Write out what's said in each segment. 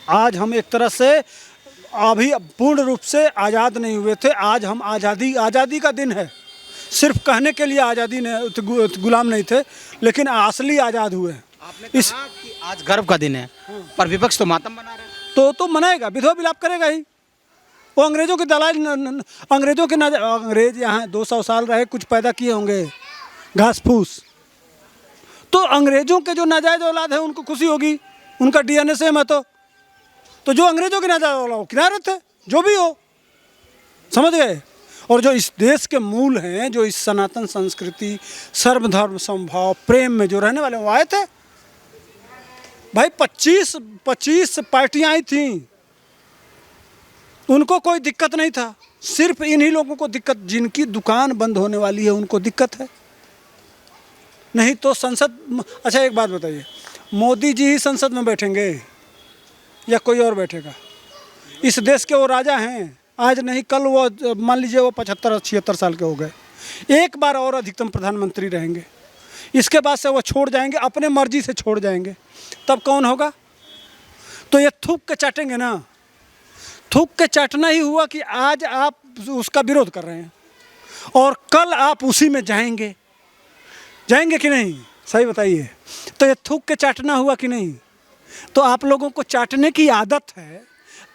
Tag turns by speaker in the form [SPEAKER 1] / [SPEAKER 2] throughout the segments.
[SPEAKER 1] आज हम एक तरह से अभी पूर्ण रूप से आज़ाद नहीं हुए थे। आज हम आज़ादी का दिन है। सिर्फ कहने के लिए आज़ादी ने गुलाम नहीं थे, लेकिन असली आज़ाद हुए हैं।
[SPEAKER 2] आपने कहा कि आज गर्व का दिन है, पर विपक्ष तो मातम मना रहा है।
[SPEAKER 1] तो मनाएगा, विधवा विलाप करेगा ही। वो अंग्रेजों के दलाल, अंग्रेजों के अंग्रेज यहाँ 200 साल रहे, कुछ पैदा किए होंगे घास फूस। तो अंग्रेजों के जो नाजायज औलाद है उनको खुशी होगी, उनका डीएनए सेम है। तो जो अंग्रेजों के नाजायज औलाद वो किनारे थे, जो भी हो, समझ गए। और जो इस देश के मूल हैं, जो इस सनातन संस्कृति, सर्वधर्म समभाव, प्रेम में जो रहने वाले वो आए थे भाई। 25 पार्टियां आई थी, उनको कोई दिक्कत नहीं था। सिर्फ इन्हीं लोगों को दिक्कत, जिनकी दुकान बंद होने वाली है उनको दिक्कत है। नहीं तो संसद। अच्छा एक बात बताइए, मोदी जी ही संसद में बैठेंगे या कोई और बैठेगा? इस देश के वो राजा हैं, आज नहीं कल वो, मान लीजिए वो 75-76 साल के हो गए, एक बार और अधिकतम प्रधानमंत्री रहेंगे। इसके बाद से वो छोड़ जाएंगे, अपने मर्जी से छोड़ जाएंगे। तब कौन होगा? तो ये थूक के चाटेंगे ना। थूक के चाटना ही हुआ कि आज आप उसका विरोध कर रहे हैं और कल आप उसी में जाएंगे कि नहीं? सही बताइए। तो ये थूक के चाटना हुआ कि नहीं? तो आप लोगों को चाटने की आदत है,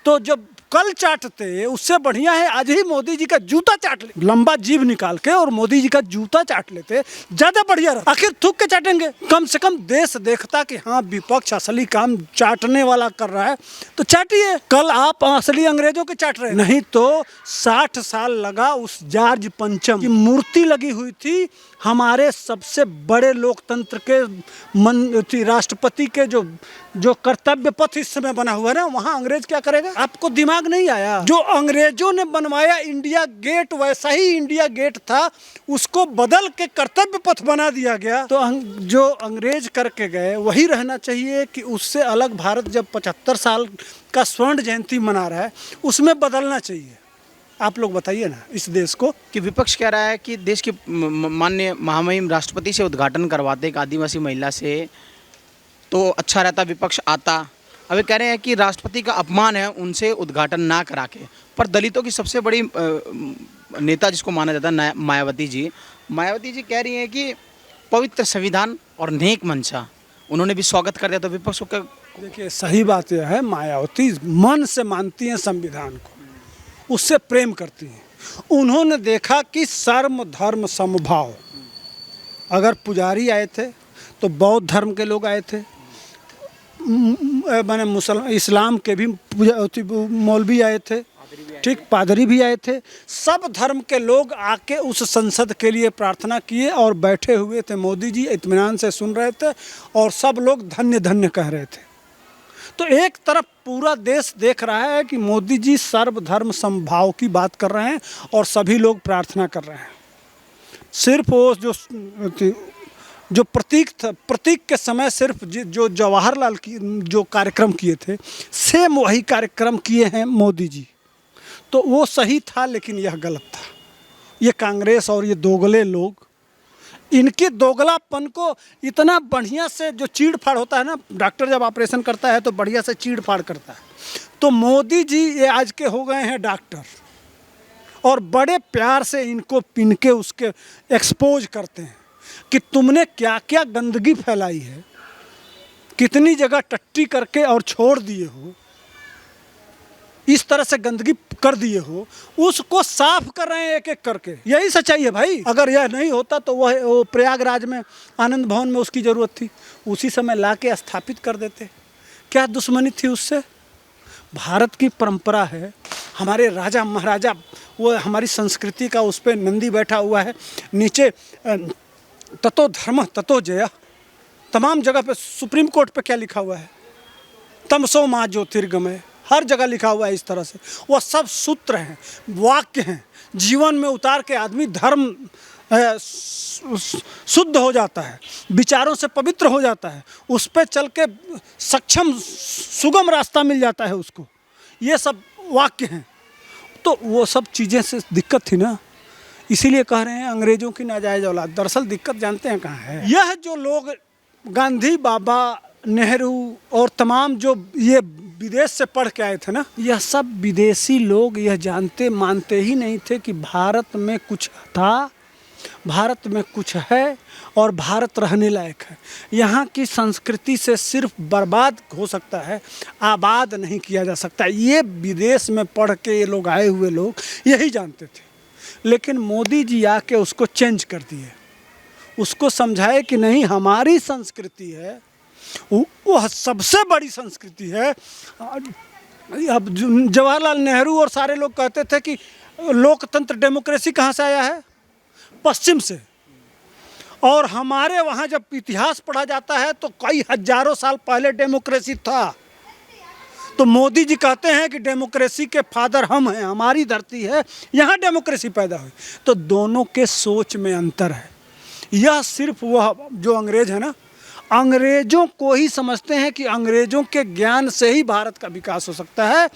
[SPEAKER 1] तो जब कल चाटते उससे बढ़िया है आज ही मोदी जी का जूता चाट ले, लंबा जीभ निकाल के और मोदी जी का जूता चाट लेते, ज्यादा बढ़िया रहता। आखिर थूक के चाटेंगे, कम से कम देश देखता कि हाँ विपक्ष असली काम चाटने वाला कर रहा है, तो चाटिए। कल आप असली अंग्रेजों के चाट रहे, नहीं तो 60 साल लगा उस जॉर्ज पंचम की मूर्ति लगी हुई थी हमारे सबसे बड़े लोकतंत्र के राष्ट्रपति के जो कर्तव्य पथ इस समय बना हुआ है ना, वहाँ अंग्रेज क्या करेगा? आपको दिमाग नहीं आया? जो अंग्रेजों ने बनवाया इंडिया गेट, वैसा ही इंडिया गेट था, उसको बदल के कर्तव्य पथ बना दिया गया। तो जो अंग्रेज करके गए वही रहना चाहिए कि उससे अलग भारत जब 75 साल का स्वर्ण जयंती मना रहा है, उसमें बदलना चाहिए। आप लोग बताइए ना इस देश को।
[SPEAKER 2] कि विपक्ष कह रहा है कि देश के माननीय महामहिम राष्ट्रपति से उद्घाटन करवाते एक आदिवासी महिला से, तो अच्छा रहता, विपक्ष आता। अभी कह रहे हैं कि राष्ट्रपति का अपमान है उनसे उद्घाटन ना करा के। पर दलितों की सबसे बड़ी नेता जिसको माना जाता है मायावती जी कह रही हैं कि पवित्र संविधान और नेक मंशा, उन्होंने भी स्वागत कर दिया। तो विपक्ष को
[SPEAKER 1] देखिए, सही बात यह है, मायावती मन से मानती हैं संविधान को, उससे प्रेम करती हैं। उन्होंने देखा कि सर्व धर्म समभाव, अगर पुजारी आए थे तो बौद्ध धर्म के लोग आए थे, माने इस्लाम के भी मौलवी आए थे, ठीक, पादरी भी आए थे। सब धर्म के लोग आके उस संसद के लिए प्रार्थना किए और बैठे हुए थे। मोदी जी इत्मीनान से सुन रहे थे और सब लोग धन्य धन्य कह रहे थे। तो एक तरफ पूरा देश देख रहा है कि मोदी जी सर्वधर्म समभाव की बात कर रहे हैं और सभी लोग प्रार्थना कर रहे हैं। सिर्फ वो जो प्रतीक के समय सिर्फ जो जवाहरलाल की जो कार्यक्रम किए थे, सेम वही कार्यक्रम किए हैं मोदी जी। तो वो सही था, लेकिन यह गलत था। ये कांग्रेस और ये दोगले लोग, इनके दोगलापन को इतना बढ़िया से, जो चीड़ फाड़ होता है ना, डॉक्टर जब ऑपरेशन करता है तो बढ़िया से चीड़ फाड़ करता है। तो मोदी जी ये आज के हो गए हैं डॉक्टर, और बड़े प्यार से इनके उसके एक्सपोज करते हैं कि तुमने क्या क्या गंदगी फैलाई है, कितनी जगह टट्टी करके और छोड़ दिए हो, इस तरह से गंदगी कर दिए हो, उसको साफ कर रहे हैं एक एक करके। यही सच्चाई है भाई। अगर यह नहीं होता तो वो प्रयागराज में आनंद भवन में उसकी ज़रूरत थी, उसी समय लाके स्थापित कर देते। क्या दुश्मनी थी उससे? भारत की परंपरा है, हमारे राजा महाराजा, वो हमारी संस्कृति का, उस पर नंदी बैठा हुआ है, नीचे ततो धर्म ततो जय। तमाम जगह पे सुप्रीम कोर्ट पे क्या लिखा हुआ है? तमसो माँ ज्योतिर्गमय, हर जगह लिखा हुआ है इस तरह से। वह सब सूत्र हैं, वाक्य हैं, जीवन में उतार के आदमी धर्म शुद्ध हो जाता है, विचारों से पवित्र हो जाता है, उस पर चल के सक्षम सुगम रास्ता मिल जाता है उसको। ये सब वाक्य हैं। तो वो सब चीज़ें से दिक्कत थी ना, इसीलिए कह रहे हैं अंग्रेज़ों की नाजायज़ औलाद। दरअसल दिक्कत जानते हैं कहाँ है? यह जो लोग गांधी, बाबा, नेहरू और तमाम जो ये विदेश से पढ़ के आए थे ना, यह सब विदेशी लोग यह जानते मानते ही नहीं थे कि भारत में कुछ था, भारत में कुछ है और भारत रहने लायक है। यहाँ की संस्कृति से सिर्फ बर्बाद हो सकता है, आबाद नहीं किया जा सकता। ये विदेश में पढ़ के ये लोग आए हुए लोग यही जानते थे, लेकिन मोदी जी आके उसको चेंज कर दिए, उसको समझाए कि नहीं, हमारी संस्कृति है वो सबसे बड़ी संस्कृति है। अब जवाहरलाल नेहरू और सारे लोग कहते थे कि लोकतंत्र डेमोक्रेसी कहाँ से आया है, पश्चिम से। और हमारे वहाँ जब इतिहास पढ़ा जाता है तो कई हजारों साल पहले डेमोक्रेसी था। तो मोदी जी कहते हैं कि डेमोक्रेसी के फादर हम हैं, हमारी धरती है, यहाँ डेमोक्रेसी पैदा हुई। तो दोनों के सोच में अंतर है। यह सिर्फ वह जो अंग्रेज है ना, अंग्रेजों को ही समझते हैं कि अंग्रेजों के ज्ञान से ही भारत का विकास हो सकता है।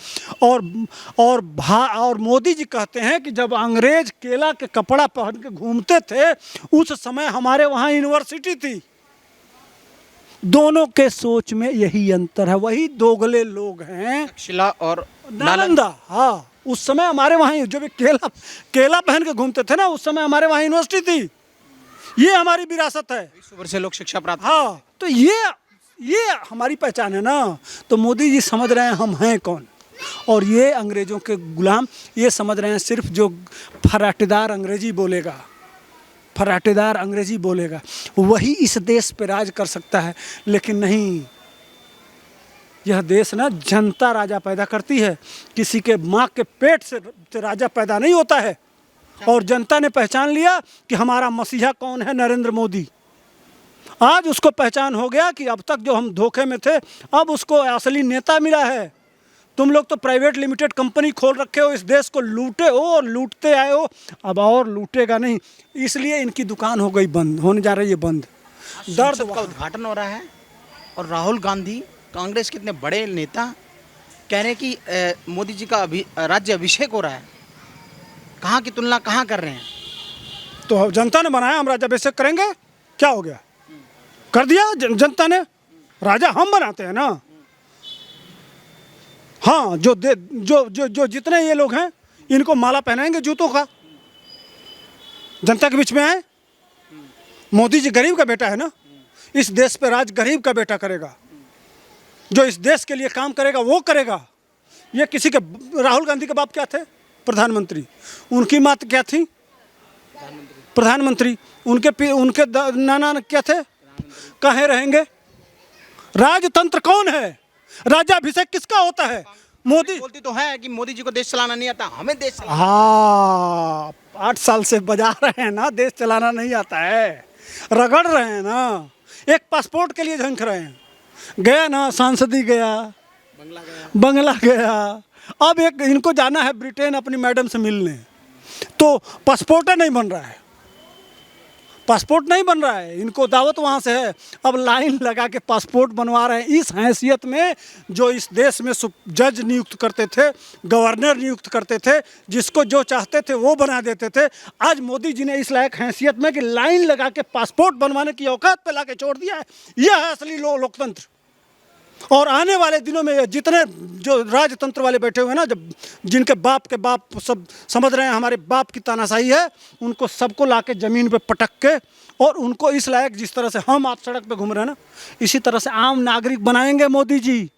[SPEAKER 1] और मोदी जी कहते हैं कि जब अंग्रेज केला के कपड़ा पहन के घूमते थे उस समय हमारे वहाँ यूनिवर्सिटी थी। दोनों के सोच में यही अंतर है, वही दोगले लोग हैं।
[SPEAKER 2] तक्षशिला और
[SPEAKER 1] नालंदा, हाँ, उस समय हमारे वहाँ जो भी केला पहन के घूमते थे ना, उस समय हमारे वहाँ यूनिवर्सिटी थी। ये हमारी विरासत है,
[SPEAKER 2] 20 वर्ष से लोग शिक्षा प्राप्त।
[SPEAKER 1] हाँ, तो ये हमारी पहचान है ना। तो मोदी जी समझ रहे हैं हम हैं कौन, और ये अंग्रेजों के गुलाम ये समझ रहे हैं सिर्फ जो फराटेदार अंग्रेजी बोलेगा, फराटेदार अंग्रेजी बोलेगा वही इस देश पे राज कर सकता है। लेकिन नहीं, यह देश ना जनता राजा पैदा करती है, किसी के माँ के पेट से राजा पैदा नहीं होता है। और जनता ने पहचान लिया कि हमारा मसीहा कौन है, नरेंद्र मोदी। आज उसको पहचान हो गया कि अब तक जो हम धोखे में थे, अब उसको असली नेता मिला है। तुम लोग तो प्राइवेट लिमिटेड कंपनी खोल रखे हो, इस देश को लूटे हो और लूटते आए हो, अब और लूटेगा नहीं। इसलिए इनकी दुकान हो गई बंद, होने जा रही है बंद।
[SPEAKER 2] दर्द का उद्घाटन हो रहा है और राहुल गांधी, कांग्रेस के इतने बड़े नेता कह रहे हैं कि मोदी जी का राज्य अभिषेक हो रहा है। कहाँ की तुलना कहाँ कर रहे हैं?
[SPEAKER 1] तो जनता ने बनाया, हम राज्याभिषेक करेंगे, क्या हो गया, कर दिया जनता ने। राजा हम बनाते हैं ना। हाँ, जो जितने ये लोग हैं इनको माला पहनाएंगे जूतों का, जनता के बीच में आए। मोदी जी गरीब का बेटा है ना, इस देश पे राज गरीब का बेटा करेगा, जो इस देश के लिए काम करेगा वो करेगा। ये किसी के, राहुल गांधी के बाप क्या थे, प्रधानमंत्री। उनकी माँ क्या थी, प्रधानमंत्री। उनके नाना क्या थे, कहाँ रहेंगे। राजतंत्र कौन है, राज्याभिषेक किसका होता है? मोदी
[SPEAKER 2] बोलती तो है कि मोदी जी को देश चलाना नहीं आता, हमें देश चलाना।
[SPEAKER 1] हाँ, 8 साल से बजा रहे हैं ना, देश चलाना नहीं आता है, रगड़ रहे हैं ना, एक पासपोर्ट के लिए झंक रहे हैं। गया ना, सांसदी गया, बंगला गया, अब एक इनको जाना है ब्रिटेन अपनी मैडम से मिलने, तो पासपोर्ट नहीं बन रहा है, पासपोर्ट नहीं बन रहा है, इनको दावत वहाँ से है, अब लाइन लगा के पासपोर्ट बनवा रहे हैं। इस हैसियत में जो इस देश में जज नियुक्त करते थे, गवर्नर नियुक्त करते थे, जिसको जो चाहते थे वो बना देते थे, आज मोदी जी ने इस लायक हैसियत में कि लाइन लगा के पासपोर्ट बनवाने की औकात पे ला के छोड़ दिया है। यह है असली लोकतंत्र। और आने वाले दिनों में जितने जो राजतंत्र वाले बैठे हुए हैं ना, जब जिनके बाप के बाप सब समझ रहे हैं हमारे बाप की तानाशाही है, उनको सबको लाके ज़मीन पे पटक के और उनको इस लायक, जिस तरह से हम आप सड़क पे घूम रहे हैं ना, इसी तरह से आम नागरिक बनाएंगे मोदी जी।